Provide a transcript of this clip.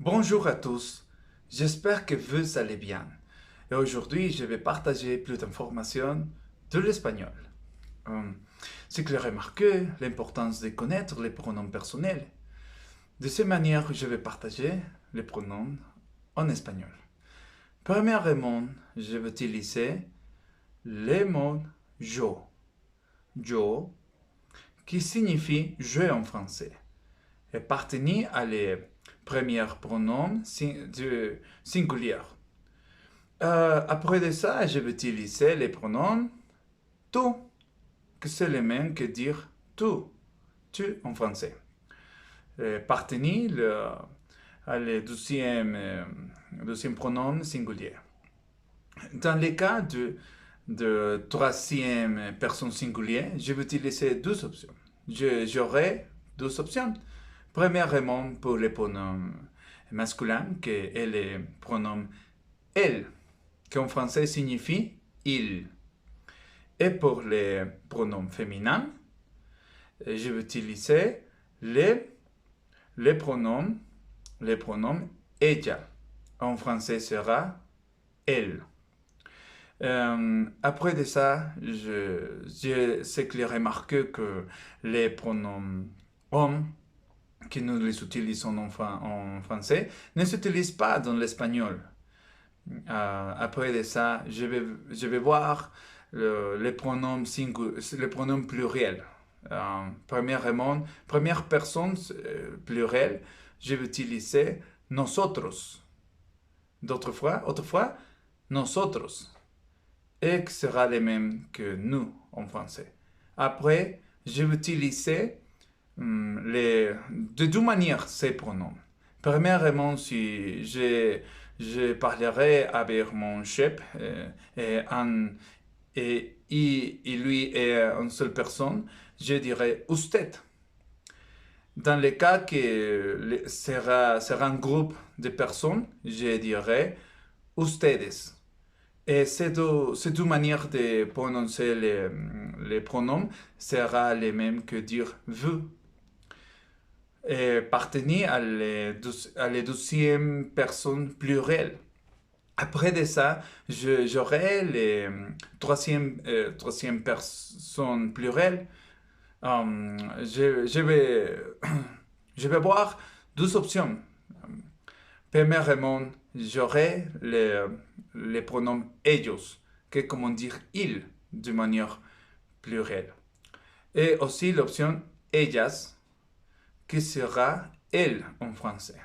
Bonjour à tous, j'espère que vous allez bien. Et aujourd'hui, je vais partager plus d'informations de l'espagnol. Euh, C'est que j'ai remarqué l'importance de connaître les pronoms personnels. De cette manière, je vais partager les pronoms en espagnol. Premièrement, je vais utiliser le mot yo. Yo, qui signifie je en français. Et appartenir à les premiers pronoms singuliers. Après de ça, je vais utiliser les pronoms tu, que c'est le même que dire tu en français. Partenir à le deuxième pronom singulier. Dans le cas de troisième personne singulière, je vais utiliser deux options. J'aurai deux options. Premièrement, pour les pronoms masculins, qui est le pronom elle, qui en français signifie il. Et pour les pronoms féminins, je vais utiliser les pronoms ella. En français sera elle. Après de ça, je sais que j'ai remarqué que les pronoms hommes, que nous les utilisons en français, ne s'utilisent pas dans l'espagnol. Après de ça, je vais voir les pronoms pluriels. Première personne plurielle, je vais utiliser nosotros. Autrefois, nosotros. Et que sera le même que nous en français. Après, je vais utiliser de deux manières ces pronoms. Premièrement, si je parlerai avec mon chef et lui est une seule personne, je dirai usted. Dans le cas que sera un groupe de personnes, je dirai ustedes. Et ces deux manières de prononcer les pronoms sera les mêmes que dire vous. Et partenir à la deuxième personne plurielle. Après de ça, j'aurai les troisième personne plurielle. Je vais, je vais voir deux options. Premièrement, j'aurai les pronoms ellos, que est comment dire ils de manière plurielle. Et aussi l'option ellas, qui sera elle en français.